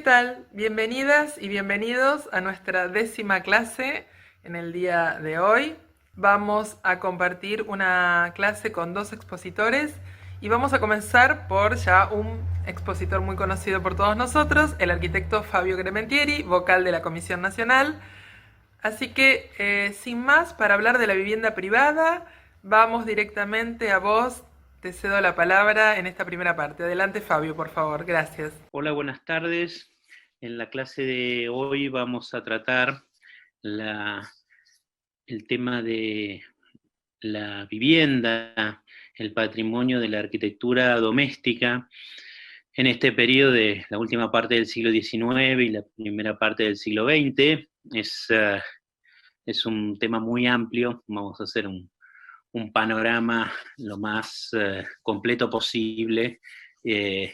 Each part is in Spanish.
tal? Bienvenidas y bienvenidos a nuestra 10ª clase en el día de hoy. Vamos a compartir una clase con dos expositores y vamos a comenzar por ya un expositor muy conocido por todos nosotros, el arquitecto Fabio Grementieri, vocal de la Comisión Nacional. Así que, sin más, para hablar de la vivienda privada, vamos directamente a vos. Te cedo la palabra en esta primera parte. Adelante, Fabio, por favor. Gracias. Hola, buenas tardes. En la clase de hoy vamos a tratar el tema de la vivienda, el patrimonio de la arquitectura doméstica en este periodo de la última parte del siglo XIX y la primera parte del siglo XX. Es un tema muy amplio. Vamos a hacer un panorama lo más completo posible,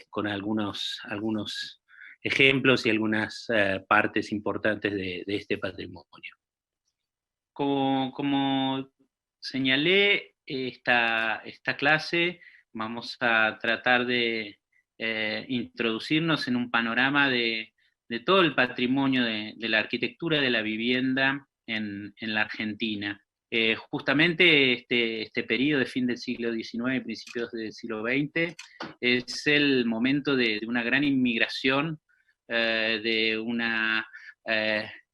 con algunos ejemplos y algunas partes importantes de este patrimonio. Como señalé, esta clase vamos a tratar de introducirnos en un panorama de todo el patrimonio de la arquitectura de la vivienda en la Argentina. Justamente este periodo de fin del siglo XIX y principios del siglo XX es el momento de una gran inmigración, de un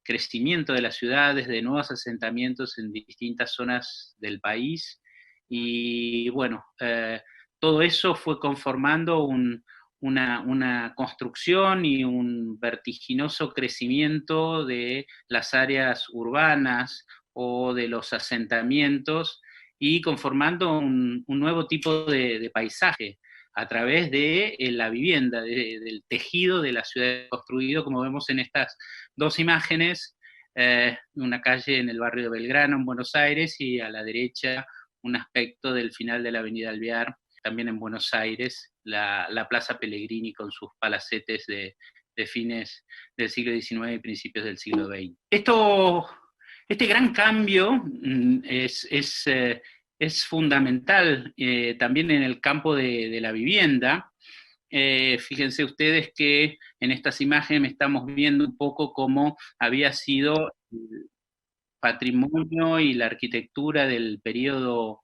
crecimiento de las ciudades, de nuevos asentamientos en distintas zonas del país, y bueno, todo eso fue conformando una construcción y un vertiginoso crecimiento de las áreas urbanas o de los asentamientos, y conformando un nuevo tipo de paisaje a través de la vivienda, del tejido de la ciudad construido, como vemos en estas dos imágenes, una calle en el barrio de Belgrano, en Buenos Aires, y a la derecha un aspecto del final de la avenida Alvear, también en Buenos Aires, la Plaza Pellegrini con sus palacetes de fines del siglo XIX y principios del siglo XX. Este gran cambio es fundamental también en el campo de la vivienda. Fíjense ustedes que en estas imágenes estamos viendo un poco cómo había sido el patrimonio y la arquitectura del periodo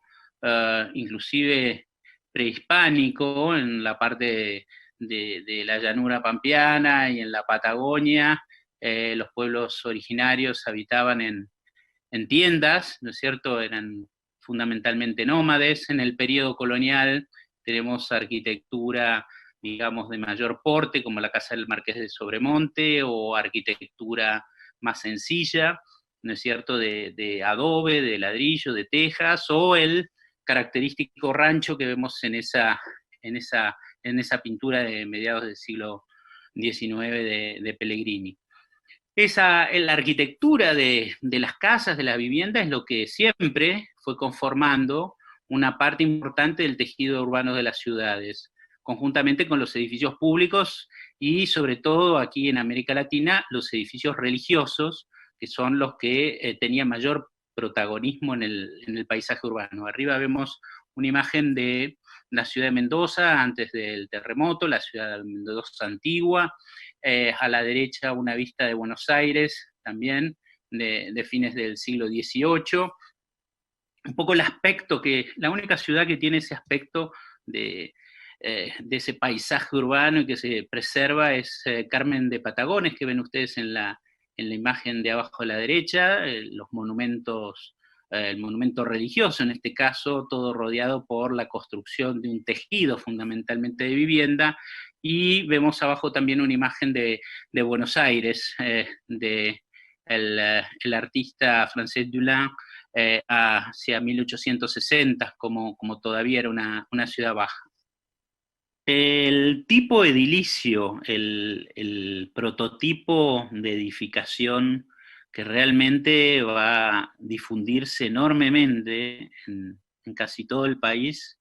inclusive prehispánico, en la parte de la llanura pampeana y en la Patagonia. Los pueblos originarios habitaban en tiendas, ¿no es cierto? Eran fundamentalmente nómades. En el periodo colonial tenemos arquitectura, digamos, de mayor porte, como la Casa del Marqués de Sobremonte, o arquitectura más sencilla, ¿no es cierto?, de adobe, de ladrillo, de tejas, o el característico rancho que vemos en esa pintura de mediados del siglo XIX de Pellegrini. La arquitectura de las casas, de la vivienda, es lo que siempre fue conformando una parte importante del tejido urbano de las ciudades, conjuntamente con los edificios públicos y, sobre todo aquí en América Latina, los edificios religiosos, que son los que tenían mayor protagonismo en el paisaje urbano. Arriba vemos una imagen de la ciudad de Mendoza antes del terremoto, la ciudad de Mendoza antigua. A la derecha una vista de Buenos Aires, también de fines del siglo XVIII. Un poco el aspecto la única ciudad que tiene ese aspecto de ese paisaje urbano y que se preserva es Carmen de Patagones, que ven ustedes en la imagen de abajo a la derecha, los monumentos, el monumento religioso en este caso, todo rodeado por la construcción de un tejido fundamentalmente de vivienda. Y vemos abajo también una imagen de Buenos Aires, de el artista Francesc Dulin, hacia 1860, como todavía era una ciudad baja. El tipo edilicio, el prototipo de edificación que realmente va a difundirse enormemente en casi todo el país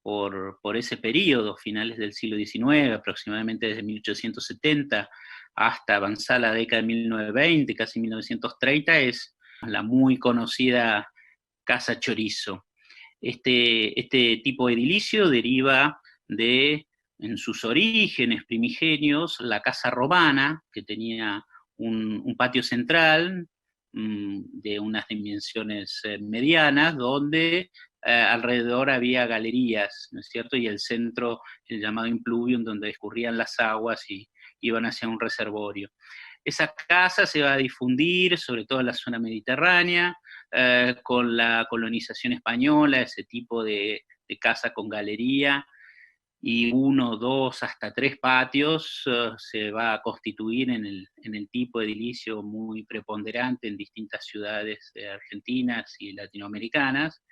por ese periodo, finales del siglo XIX, aproximadamente desde 1870 hasta avanzar la década de 1920, casi 1930, es la muy conocida Casa Chorizo. Este tipo edilicio deriva de en sus orígenes primigenios la casa romana, que tenía un patio central de unas dimensiones medianas, donde alrededor había galerías, ¿no es cierto? Y el centro, el llamado impluvium, donde escurrían las aguas y iban hacia un reservorio. Esa casa se va a difundir, sobre todo en la zona mediterránea, con la colonización española, ese tipo de casa con galería, y uno, dos, hasta tres patios se va a constituir en el tipo de edilicio muy preponderante en distintas ciudades argentinas y latinoamericanas.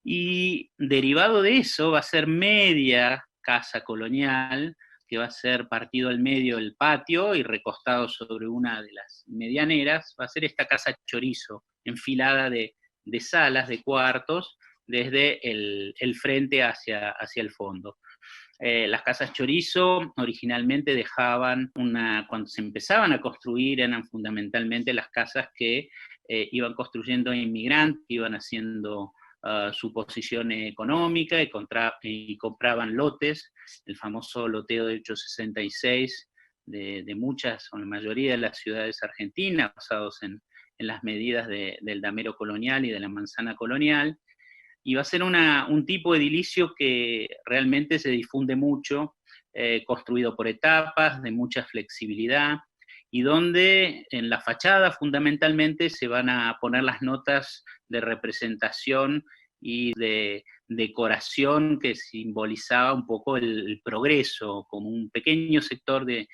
Y derivado de eso va a ser media casa colonial, que va a ser partido al medio del patio y recostado sobre una de las medianeras, va a ser esta casa chorizo, enfilada de salas, de cuartos, desde el frente hacia el fondo. Las casas chorizo originalmente dejaban cuando se empezaban a construir, eran fundamentalmente las casas que iban construyendo inmigrantes, iban haciendo su posición económica y compraban lotes, el famoso loteo de 866 de muchas o la mayoría de las ciudades argentinas, basados en las medidas del damero colonial y de la manzana colonial. Y va a ser un tipo de edilicio que realmente se difunde mucho, construido por etapas, de mucha flexibilidad, y donde en la fachada fundamentalmente se van a poner las notas de representación y de decoración que simbolizaba un poco el progreso, como un pequeño sector de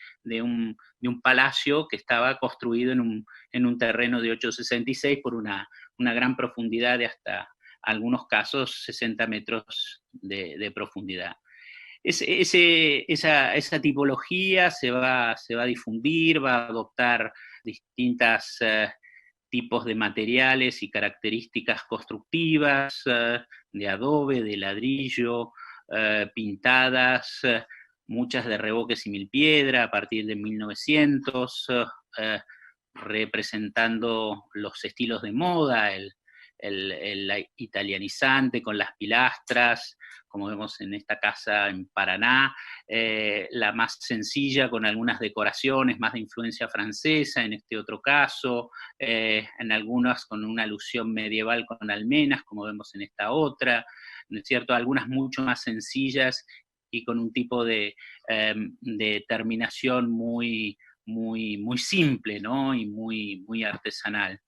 un palacio que estaba construido en un terreno de 866 por una gran profundidad de hasta algunos casos 60 metros de profundidad. Esa tipología se va a difundir, va a adoptar distintos tipos de materiales y características constructivas, de adobe, de ladrillo, pintadas, muchas de revoque similpiedra a partir de 1900, representando los estilos de moda, el italianizante con las pilastras, como vemos en esta casa en Paraná, la más sencilla con algunas decoraciones más de influencia francesa, en este otro caso, en algunas con una alusión medieval con almenas, como vemos en esta otra, ¿no es cierto? Algunas mucho más sencillas y con un tipo de terminación muy simple, ¿no? Y muy artesanal.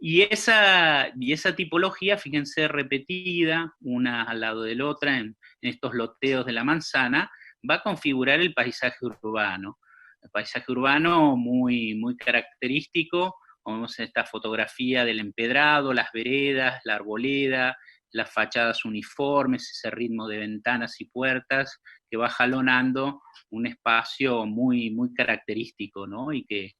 Y esa tipología, fíjense, repetida, una al lado de la otra, en estos loteos de la manzana, va a configurar el paisaje urbano. El paisaje urbano muy característico, como vemos en esta fotografía del empedrado, las veredas, la arboleda, las fachadas uniformes, ese ritmo de ventanas y puertas que va jalonando un espacio muy característico, ¿no? Y que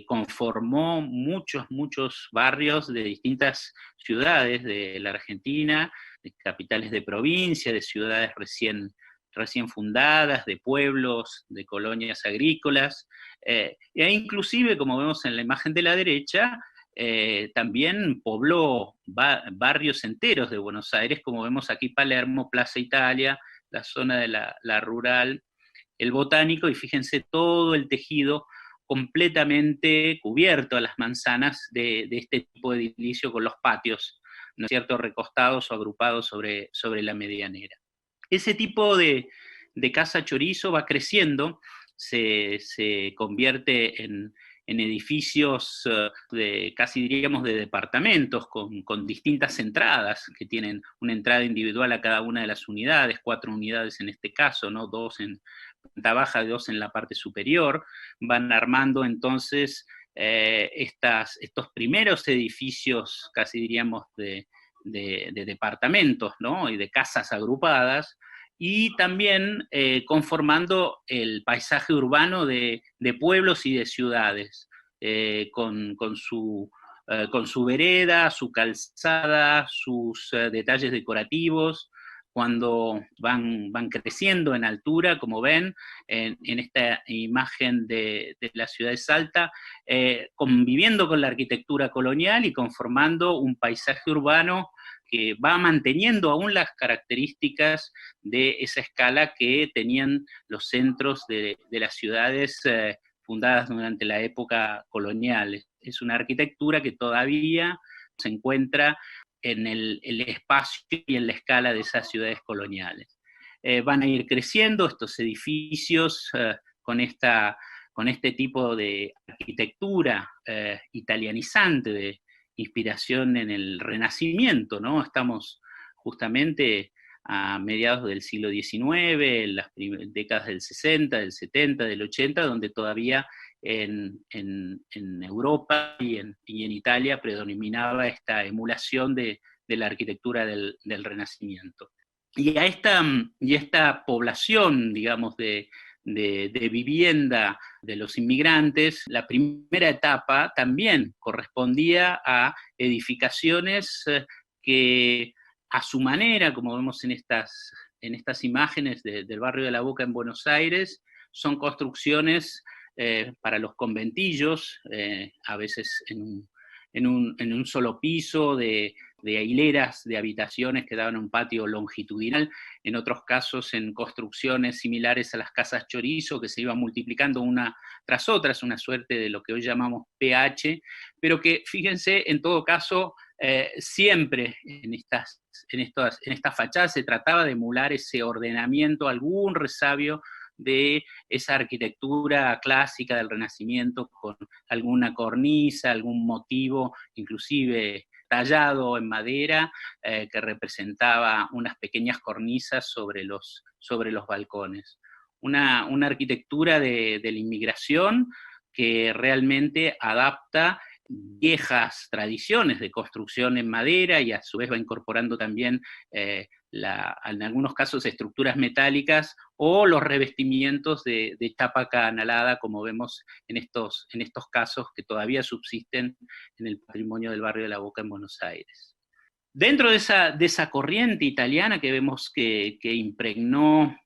conformó muchos barrios de distintas ciudades de la Argentina, de capitales de provincia, de ciudades recién fundadas, de pueblos, de colonias agrícolas, e inclusive, como vemos en la imagen de la derecha, también pobló barrios enteros de Buenos Aires, como vemos aquí Palermo, Plaza Italia, la zona de la rural, el Botánico, y fíjense todo el tejido completamente cubierto a las manzanas de este tipo de edilicio con los patios, ¿no es cierto?, recostados o agrupados sobre la medianera. Ese tipo de casa chorizo va creciendo, se convierte en edificios casi diríamos de departamentos, con distintas entradas, que tienen una entrada individual a cada una de las unidades, 4 unidades en este caso, ¿no? 2 en planta baja y 2 en la parte superior, van armando entonces estos primeros edificios, casi diríamos de departamentos, ¿no? Y de casas agrupadas, y también conformando el paisaje urbano de pueblos y de ciudades, con su vereda, su calzada, sus detalles decorativos, cuando van creciendo en altura, como ven en esta imagen de la ciudad de Salta, conviviendo con la arquitectura colonial y conformando un paisaje urbano que va manteniendo aún las características de esa escala que tenían los centros de las ciudades fundadas durante la época colonial. Es una arquitectura que todavía se encuentra en el espacio y en la escala de esas ciudades coloniales. Van a ir creciendo estos edificios con este tipo de arquitectura italianizante, de inspiración en el Renacimiento, ¿no? Estamos justamente a mediados del siglo XIX, en las décadas del 60, del 70, del 80, donde todavía en Europa y en Italia predominaba esta emulación de la arquitectura del Renacimiento. Y a esta población, digamos, de vivienda de los inmigrantes, la primera etapa también correspondía a edificaciones que a su manera, como vemos en estas imágenes del barrio de La Boca en Buenos Aires, son construcciones para los conventillos, a veces en un solo piso, de hileras de habitaciones que daban un patio longitudinal, en otros casos en construcciones similares a las casas chorizo, que se iban multiplicando una tras otra, es una suerte de lo que hoy llamamos PH, pero que, fíjense, en todo caso, siempre en estas fachadas se trataba de emular ese ordenamiento, algún resabio de esa arquitectura clásica del Renacimiento, con alguna cornisa, algún motivo, inclusive tallado en madera, que representaba unas pequeñas cornisas sobre los balcones. Una arquitectura de la inmigración que realmente adapta viejas tradiciones de construcción en madera y a su vez va incorporando también en algunos casos estructuras metálicas o los revestimientos de chapa canalada, como vemos en estos casos que todavía subsisten en el patrimonio del barrio de La Boca en Buenos Aires. Dentro de esa corriente italiana que vemos que impregnó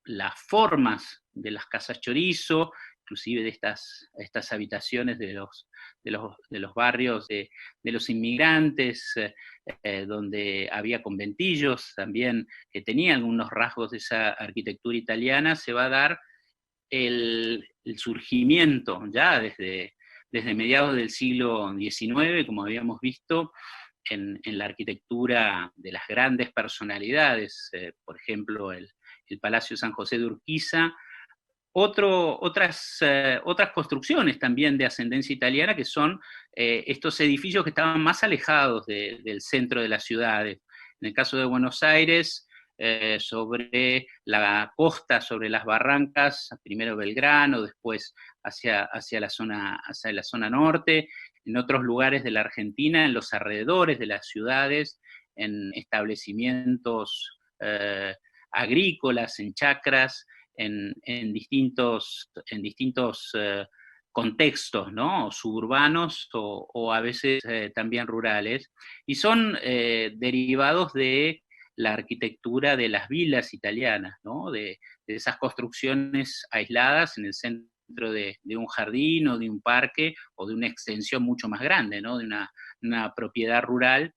las formas de las casas chorizo, inclusive de estas habitaciones de los barrios de los inmigrantes, donde había conventillos también, que tenía algunos rasgos de esa arquitectura italiana, se va a dar el surgimiento ya desde mediados del siglo XIX, como habíamos visto, en la arquitectura de las grandes personalidades, por ejemplo, el Palacio San José de Urquiza, otras construcciones también de ascendencia italiana, que son estos edificios que estaban más alejados del centro de las ciudades. En el caso de Buenos Aires, sobre la costa, sobre las barrancas, primero Belgrano, después hacia la zona norte, en otros lugares de la Argentina, en los alrededores de las ciudades, en establecimientos agrícolas, en chacras, en distintos contextos, ¿no? Suburbanos o a veces también rurales, y son derivados de la arquitectura de las villas italianas, ¿no? De esas construcciones aisladas en el centro de un jardín o de un parque o de una extensión mucho más grande, ¿no? De una propiedad rural,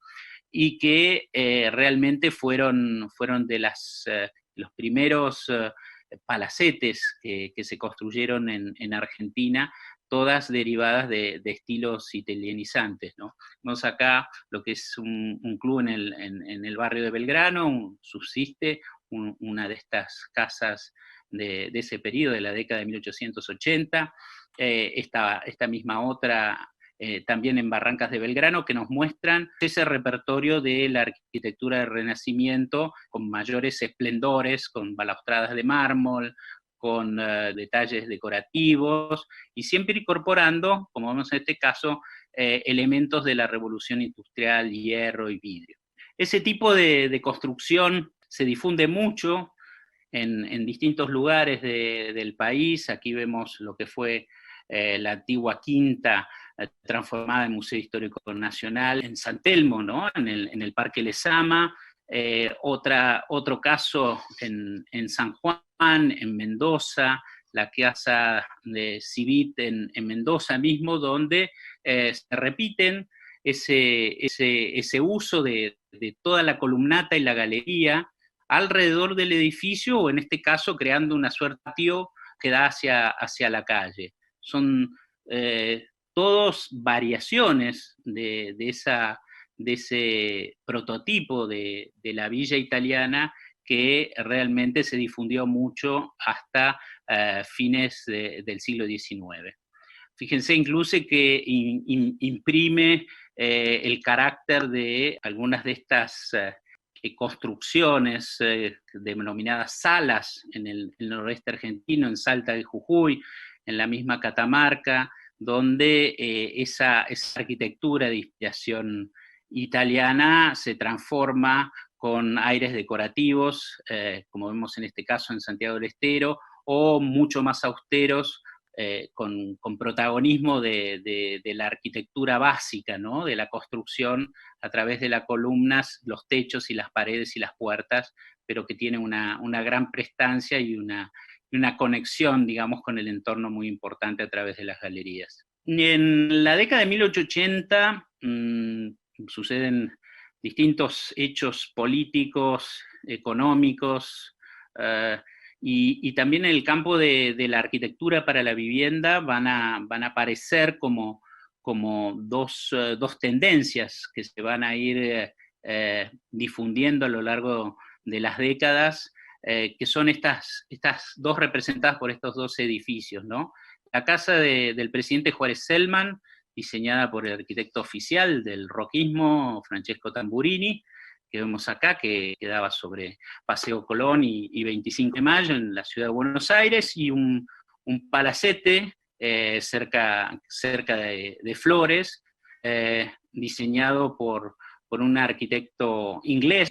y que realmente fueron de los primeros palacetes que se construyeron en Argentina, todas derivadas de estilos italianizantes, ¿no? Vemos acá lo que es un club en el barrio de Belgrano, subsiste una de estas casas de ese periodo, de la década de 1880, esta misma otra también en Barrancas de Belgrano, que nos muestran ese repertorio de la arquitectura del Renacimiento con mayores esplendores, con balaustradas de mármol, con detalles decorativos, y siempre incorporando, como vemos en este caso, elementos de la revolución industrial, hierro y vidrio. Ese tipo de construcción se difunde mucho en distintos lugares del país. Aquí vemos lo que fue la antigua quinta transformada en Museo Histórico Nacional en San Telmo, ¿no? en el Parque Lezama. Otro caso en San Juan, en Mendoza, la casa de Civit en Mendoza mismo, donde se repiten ese uso de toda la columnata y la galería alrededor del edificio, o en este caso creando una suerte de patio que da hacia la calle. Son todos variaciones de ese prototipo de la villa italiana que realmente se difundió mucho hasta fines del siglo XIX. Fíjense incluso que imprime el carácter de algunas de estas construcciones denominadas salas en el noroeste argentino, en Salta de Jujuy, en la misma Catamarca, donde esa arquitectura de inspiración italiana se transforma con aires decorativos, como vemos en este caso en Santiago del Estero, o mucho más austeros, con protagonismo de la arquitectura básica, ¿no? De la construcción a través de las columnas, los techos y las paredes y las puertas, pero que tiene una gran prestancia y una conexión, digamos, con el entorno muy importante a través de las galerías. En la década de 1880 suceden distintos hechos políticos, económicos, y también en el campo de la arquitectura para la vivienda van a aparecer como dos tendencias que se van a ir difundiendo a lo largo de las décadas, que son estas dos representadas por estos dos edificios, ¿no? La casa del presidente Juárez Celman, diseñada por el arquitecto oficial del roquismo, Francesco Tamburini, que vemos acá, que quedaba sobre Paseo Colón y 25 de Mayo en la ciudad de Buenos Aires, y un palacete cerca de Flores, diseñado por un arquitecto inglés,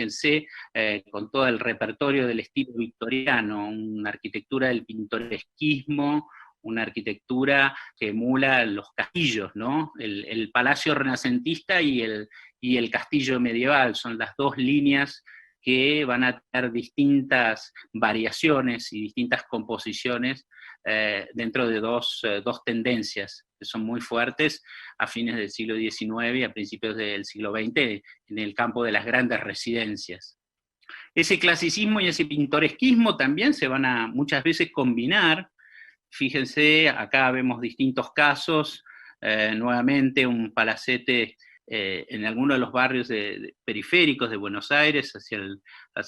con todo el repertorio del estilo victoriano, una arquitectura del pintoresquismo, una arquitectura que emula los castillos, ¿no? El palacio renacentista y el castillo medieval son las dos líneas que van a tener distintas variaciones y distintas composiciones dentro de dos tendencias que son muy fuertes a fines del siglo XIX y a principios del siglo XX en el campo de las grandes residencias. Ese clasicismo y ese pintoresquismo también se van a muchas veces combinar. Fíjense, acá vemos distintos casos, nuevamente un palacete en alguno de los barrios periféricos de Buenos Aires, hacia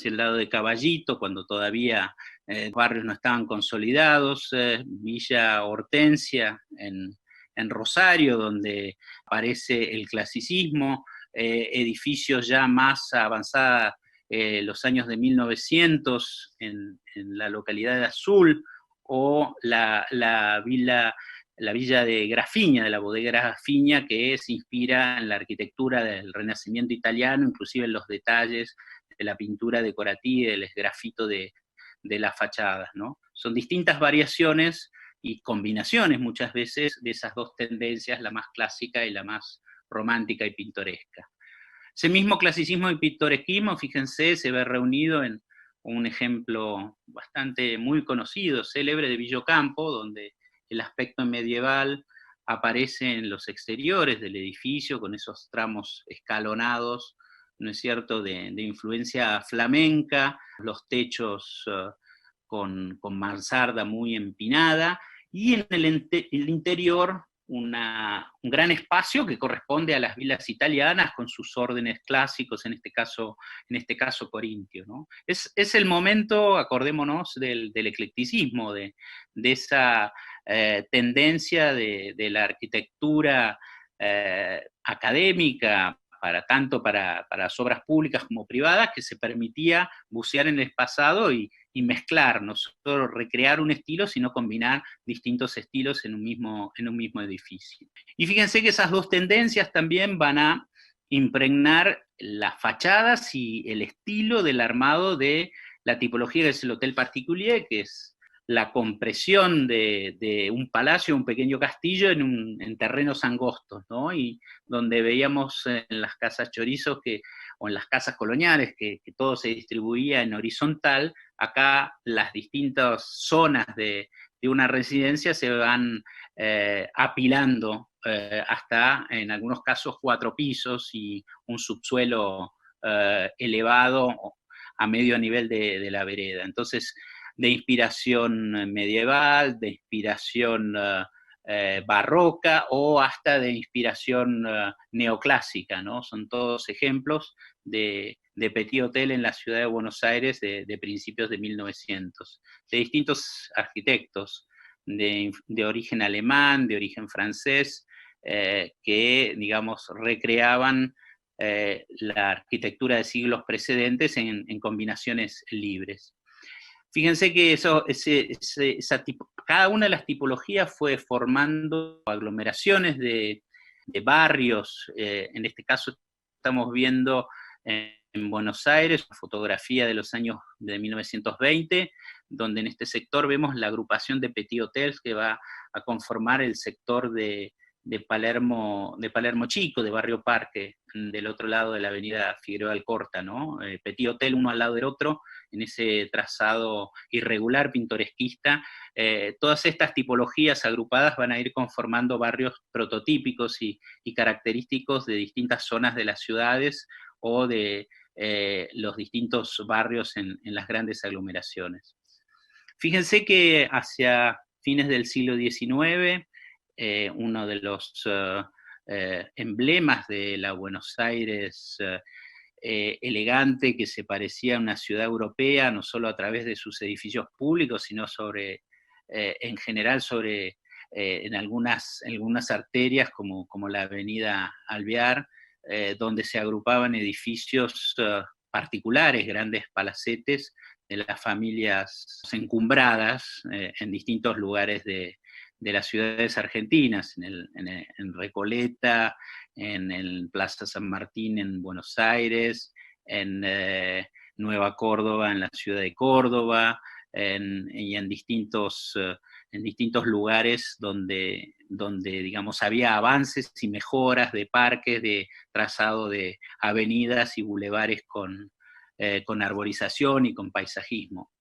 el lado de Caballito, cuando todavía los barrios no estaban consolidados, Villa Hortensia en Rosario, donde aparece el clasicismo, edificios ya más avanzados, los años de 1900 en la localidad de Azul, o la villa de Grafiña, de la bodega Grafiña, que se inspira en la arquitectura del Renacimiento italiano, inclusive en los detalles de la pintura decorativa y del esgrafito de las fachadas, ¿no? Son distintas variaciones y combinaciones muchas veces de esas dos tendencias, la más clásica y la más romántica y pintoresca. Ese mismo clasicismo y pintoresquismo, fíjense, se ve reunido en un ejemplo bastante muy conocido, célebre, de Villocampo, donde el aspecto medieval aparece en los exteriores del edificio, con esos tramos escalonados, ¿no es cierto?, de influencia flamenca, los techos con mansarda muy empinada, y en el interior un gran espacio que corresponde a las villas italianas con sus órdenes clásicos, en este caso corintio, ¿no? Es el momento, acordémonos, del eclecticismo, de esa tendencia de la arquitectura académica, tanto para las obras públicas como privadas, que se permitía bucear en el pasado y mezclar, no solo recrear un estilo, sino combinar distintos estilos en un mismo edificio. Y fíjense que esas dos tendencias también van a impregnar las fachadas y el estilo del armado de la tipología que es el Hotel Particulier, que es la compresión de un palacio, un pequeño castillo en terrenos angostos, ¿no? Y donde veíamos en las casas chorizos o en las casas coloniales que todo se distribuía en horizontal, acá las distintas zonas de una residencia se van apilando hasta, en algunos casos, 4 pisos y un subsuelo elevado a medio nivel de la vereda. Entonces, de inspiración medieval, de inspiración barroca o hasta de inspiración neoclásica, ¿no? Son todos ejemplos de Petit Hotel en la ciudad de Buenos Aires de principios de 1900, de distintos arquitectos de origen alemán, de origen francés, que, digamos, recreaban la arquitectura de siglos precedentes en combinaciones libres. Fíjense que cada una de las tipologías fue formando aglomeraciones de barrios. En este caso estamos viendo en Buenos Aires una fotografía de los años de 1920, donde en este sector vemos la agrupación de Petit Hotels que va a conformar el sector de Palermo Chico, de Barrio Parque, del otro lado de la avenida Figueroa Alcorta, ¿no? Petit Hotel uno al lado del otro, en ese trazado irregular, pintoresquista. Todas estas tipologías agrupadas van a ir conformando barrios prototípicos y característicos de distintas zonas de las ciudades o de los distintos barrios en las grandes aglomeraciones. Fíjense que hacia fines del siglo XIX, uno de los emblemas de la Buenos Aires elegante, que se parecía a una ciudad europea, no solo a través de sus edificios públicos, sino en general en algunas arterias, como la avenida Alvear, donde se agrupaban edificios particulares, grandes palacetes de las familias encumbradas en distintos lugares de las ciudades argentinas, en Recoleta, en Plaza San Martín en Buenos Aires, en Nueva Córdoba, en la ciudad de Córdoba, y en distintos lugares donde, digamos, había avances y mejoras de parques, de trazado de avenidas y bulevares con arborización y con paisajismo.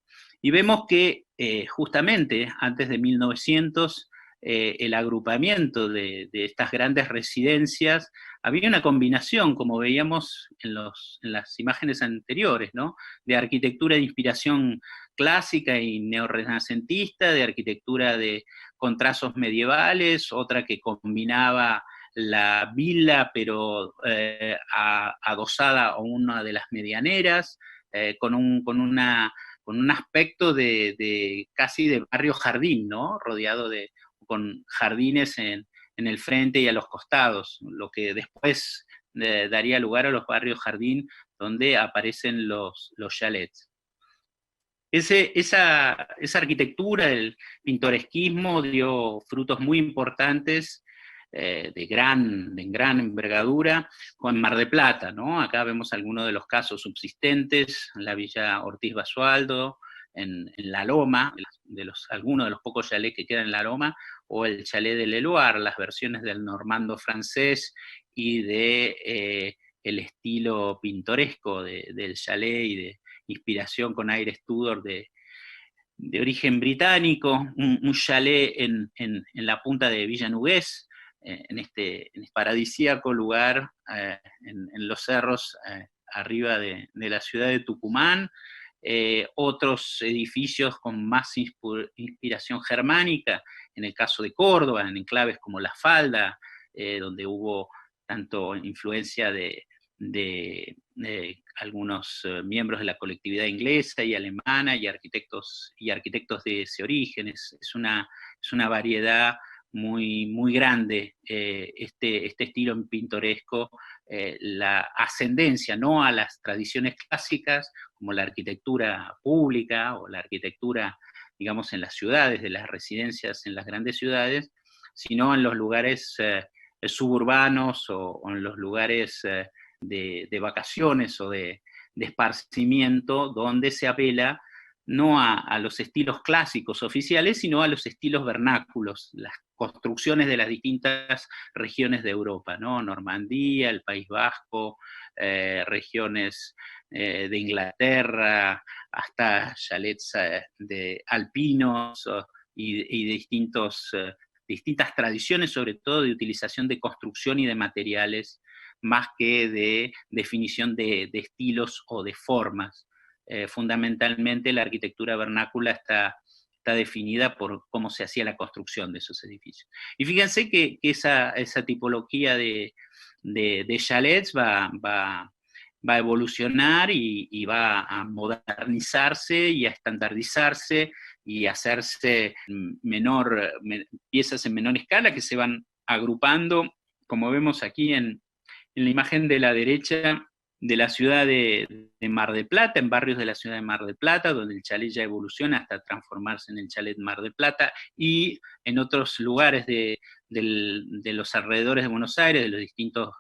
Y vemos que justamente antes de 1900, el agrupamiento de estas grandes residencias, había una combinación, como veíamos en las imágenes anteriores, ¿no? De arquitectura de inspiración clásica y neorrenacentista, de arquitectura con trazos medievales, otra que combinaba la villa, pero adosada a una de las medianeras, con un aspecto casi de barrio jardín, ¿no? Rodeado con jardines en el frente y a los costados, lo que después daría lugar a los barrios jardín, donde aparecen los chalets. Esa arquitectura, el pintoresquismo, dio frutos muy importantes de gran envergadura con Mar del Plata, ¿no? Acá vemos algunos de los casos subsistentes, en la Villa Ortiz Basualdo, en La Loma, algunos de los pocos chalets que quedan en La Loma, o el chalet de Leloir, las versiones del normando francés y el estilo pintoresco del chalet y de inspiración con aires Tudor de origen británico, un chalet en la punta de Villa Nugués, en este paradisíaco lugar en los cerros arriba de la ciudad de Tucumán, otros edificios con más inspiración germánica, en el caso de Córdoba, en enclaves como La Falda, donde hubo tanto influencia de algunos miembros de la colectividad inglesa y alemana y arquitectos de ese origen. Es una variedad muy grande, este estilo pintoresco, la ascendencia no a las tradiciones clásicas como la arquitectura pública o la arquitectura, digamos, en las ciudades, de las residencias en las grandes ciudades, sino en los lugares suburbanos o en los lugares de vacaciones o de esparcimiento, donde se apela no a los estilos clásicos oficiales, sino a los estilos vernáculos, las construcciones de las distintas regiones de Europa, ¿no? Normandía, el País Vasco, regiones de Inglaterra, hasta chalets de alpinos y de distintas tradiciones, sobre todo de utilización de construcción y de materiales, más que de definición de estilos o de formas. Fundamentalmente la arquitectura vernácula está definida por cómo se hacía la construcción de esos edificios. Y fíjense que esa tipología de chalets va a evolucionar y va a modernizarse y a estandarizarse y a hacerse piezas en menor escala que se van agrupando, como vemos aquí en la imagen de la derecha, de la ciudad de Mar del Plata, en barrios de la ciudad de Mar del Plata, donde el chalet ya evoluciona hasta transformarse en el chalet Mar del Plata, y en otros lugares de los alrededores de Buenos Aires, de los distintos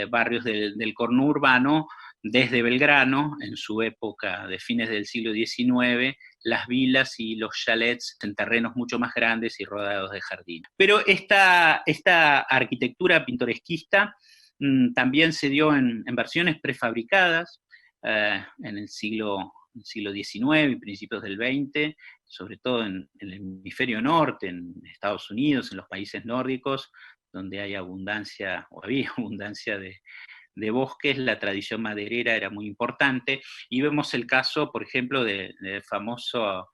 barrios del conurbano, desde Belgrano, en su época de fines del siglo XIX, las vilas y los chalets en terrenos mucho más grandes y rodeados de jardines. Pero esta arquitectura pintoresquista también se dio en versiones prefabricadas en el siglo XIX y principios del XX, sobre todo en el hemisferio norte, en Estados Unidos, en los países nórdicos, donde hay abundancia, o había abundancia de bosques, la tradición maderera era muy importante, y vemos el caso, por ejemplo, del famoso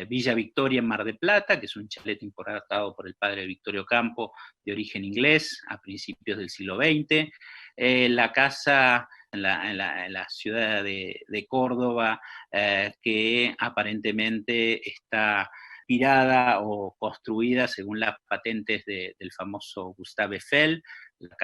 Villa Victoria en Mar del Plata, que es un chalet importado por el padre Victorio Campo, de origen inglés, a principios del siglo XX, la casa en la ciudad de Córdoba, que aparentemente está inspirada o construida según las patentes del famoso Gustave Eiffel, la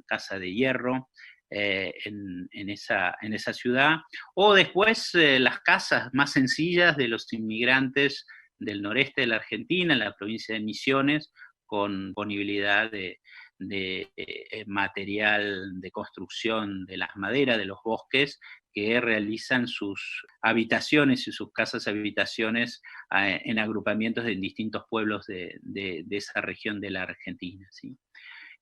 casa de hierro, en esa ciudad, o después las casas más sencillas de los inmigrantes del noreste de la Argentina, en la provincia de Misiones, con disponibilidad de material de construcción de las maderas, de los bosques, que realizan sus habitaciones y sus casas habitaciones en agrupamientos de distintos pueblos de esa región de la Argentina, ¿sí?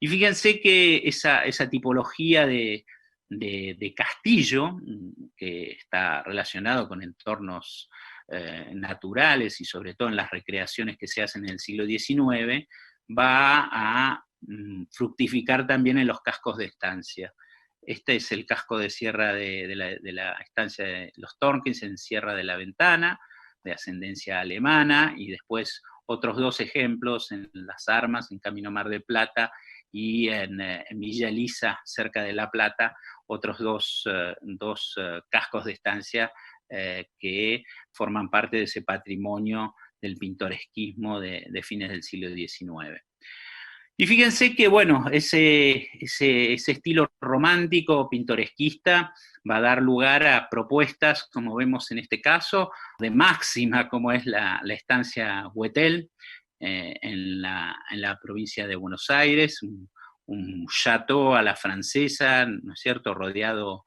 Y fíjense que esa tipología de castillo, que está relacionado con entornos naturales y sobre todo en las recreaciones que se hacen en el siglo XIX, va a fructificar también en los cascos de estancia. Este es el casco de sierra de la estancia de los Torkins en Sierra de la Ventana, de ascendencia alemana, y después otros dos ejemplos en Las Armas, en Camino Mar del Plata, y en Villa Elisa, cerca de La Plata, otros dos cascos de estancia que forman parte de ese patrimonio del pintoresquismo de fines del siglo XIX. Y fíjense que, bueno, ese estilo romántico, pintoresquista, va a dar lugar a propuestas, como vemos en este caso, de máxima, como es la estancia Huetel, en la provincia de Buenos Aires, un chateau a la francesa, ¿no es cierto?, rodeado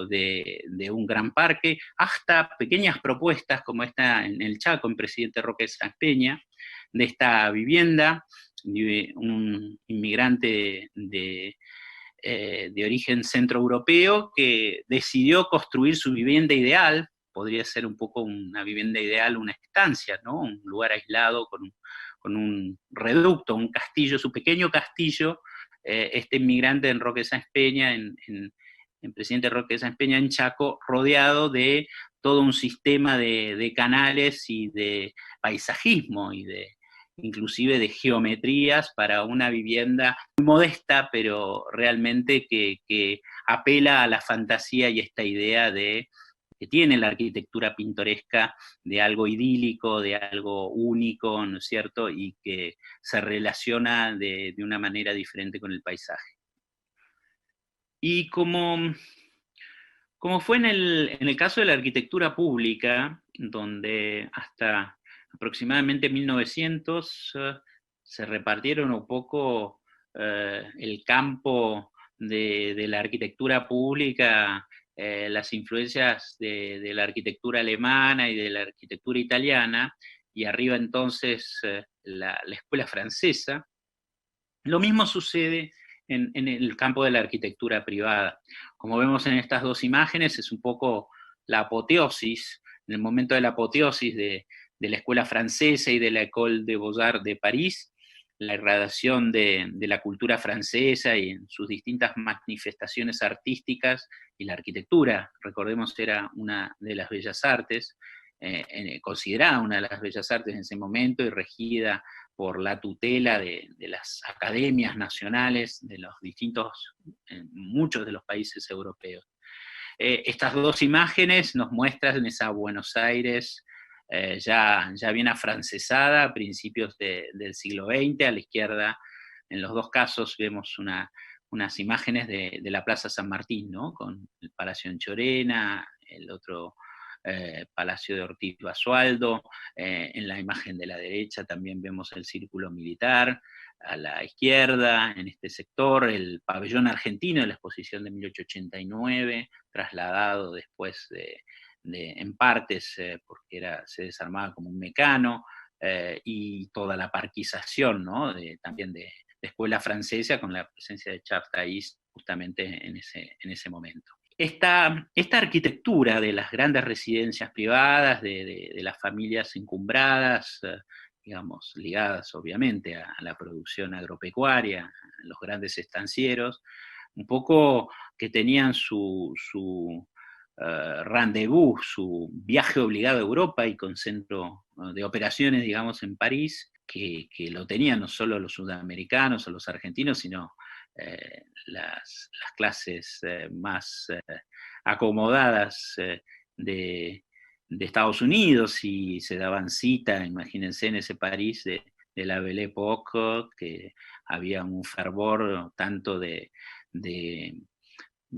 de un gran parque, hasta pequeñas propuestas como esta en el Chaco, en Presidente Roque Sáenz Peña, de esta vivienda, de un inmigrante de origen centroeuropeo que decidió construir su vivienda ideal. Podría ser un poco una vivienda ideal, una estancia, ¿no? Un lugar aislado con un reducto, un castillo, su pequeño castillo, este inmigrante en Roque Sáenz Peña, en Presidente Roque Sáenz Peña, en Chaco, rodeado de todo un sistema de canales y de paisajismo y inclusive de geometrías para una vivienda muy modesta, pero realmente que apela a la fantasía y esta idea que tiene la arquitectura pintoresca de algo idílico, de algo único, ¿no es cierto?, y que se relaciona de una manera diferente con el paisaje. Y como fue en el caso de la arquitectura pública, donde hasta aproximadamente 1900 se repartieron un poco el campo de la arquitectura pública, las influencias de la arquitectura alemana y de la arquitectura italiana, y arriba entonces la escuela francesa. Lo mismo sucede en el campo de la arquitectura privada. Como vemos en estas dos imágenes, es un poco la apoteosis, en el momento de la apoteosis de de la escuela francesa y de la École des Beaux-Arts de París, la irradiación de la cultura francesa y en sus distintas manifestaciones artísticas, y la arquitectura, recordemos, era una de las bellas artes, considerada una de las bellas artes en ese momento y regida por la tutela de las academias nacionales de los distintos, muchos de los países europeos. Estas dos imágenes nos muestran esa Buenos Aires ya bien afrancesada a principios del siglo XX. A la izquierda, en los dos casos, vemos unas imágenes de la Plaza San Martín, ¿no? Con el Palacio Anchorena, el otro Palacio de Ortiz Basualdo. En la imagen de la derecha también vemos el Círculo Militar. A la izquierda, en este sector, el pabellón argentino de la exposición de 1889, trasladado después en partes, porque se desarmaba como un mecano, y toda la parquización, ¿no? También de escuela francesa, con la presencia de Charles Taís justamente en ese momento. Esta arquitectura de las grandes residencias privadas, de las familias encumbradas, digamos, ligadas obviamente a la producción agropecuaria, a los grandes estancieros, un poco que tenían su rendezvous, su viaje obligado a Europa y con centro de operaciones, digamos, en París, que lo tenían no solo los sudamericanos o los argentinos, sino las clases más acomodadas de Estados Unidos, y se daban cita, imagínense, en ese París de la Belle Époque, que había un fervor tanto de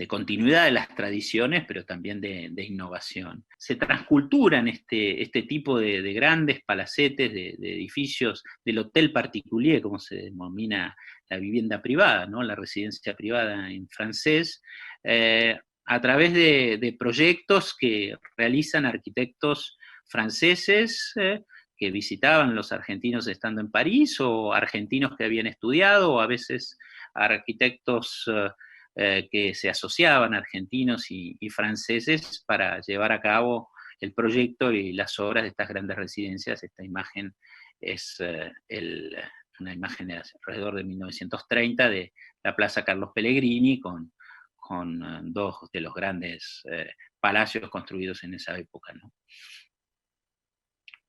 continuidad de las tradiciones, pero también de innovación. Se transculturan este tipo de grandes palacetes, de edificios, del hotel particulier, como se denomina la vivienda privada, ¿no? La residencia privada en francés, a través de proyectos que realizan arquitectos franceses, que visitaban los argentinos estando en París, o argentinos que habían estudiado, o a veces arquitectos que se asociaban, argentinos y franceses, para llevar a cabo el proyecto y las obras de estas grandes residencias. Esta imagen es una imagen de alrededor de 1930 de la Plaza Carlos Pellegrini, con dos de los grandes palacios construidos en esa época, ¿no?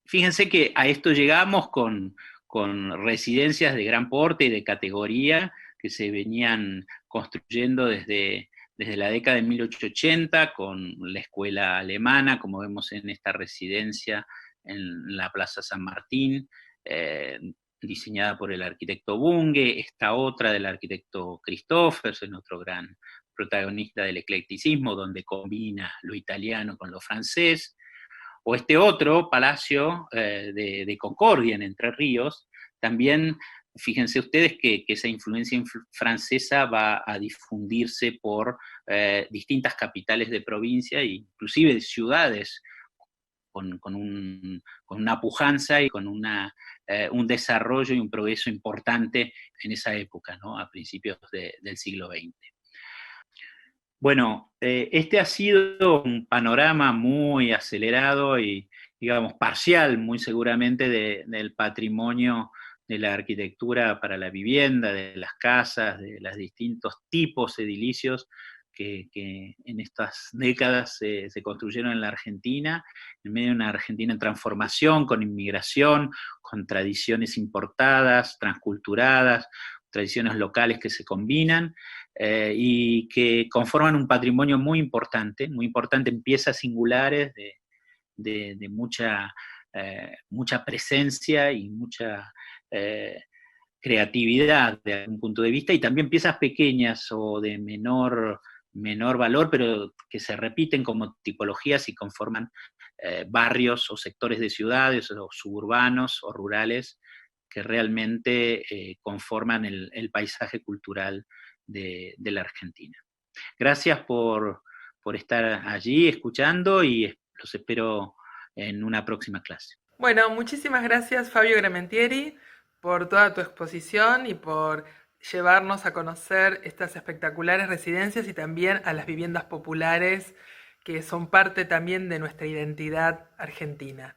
Fíjense que a esto llegamos con residencias de gran porte y de categoría que se venían construyendo desde la década de 1880, con la escuela alemana, como vemos en esta residencia en la Plaza San Martín, diseñada por el arquitecto Bunge, esta otra del arquitecto Christoffersen, otro gran protagonista del eclecticismo, donde combina lo italiano con lo francés, o este otro palacio de Concordia, en Entre Ríos. También fíjense ustedes que esa influencia francesa va a difundirse por distintas capitales de provincia, inclusive de ciudades, con una pujanza y con un desarrollo y un progreso importante en esa época, ¿no? A principios del siglo XX. Bueno, este ha sido un panorama muy acelerado y, digamos, parcial, muy seguramente, del patrimonio de la arquitectura para la vivienda, de las casas, de los distintos tipos edilicios que en estas décadas se construyeron en la Argentina, en medio de una Argentina en transformación, con inmigración, con tradiciones importadas, transculturadas, tradiciones locales que se combinan, y que conforman un patrimonio muy importante en piezas singulares de mucha presencia y mucha creatividad de algún punto de vista, y también piezas pequeñas o de menor valor, pero que se repiten como tipologías y conforman barrios o sectores de ciudades o suburbanos o rurales que realmente conforman el paisaje cultural de la Argentina. Gracias por estar allí escuchando, y los espero en una próxima clase. Bueno, muchísimas gracias, Fabio Grementieri, por toda tu exposición y por llevarnos a conocer estas espectaculares residencias y también a las viviendas populares, que son parte también de nuestra identidad argentina.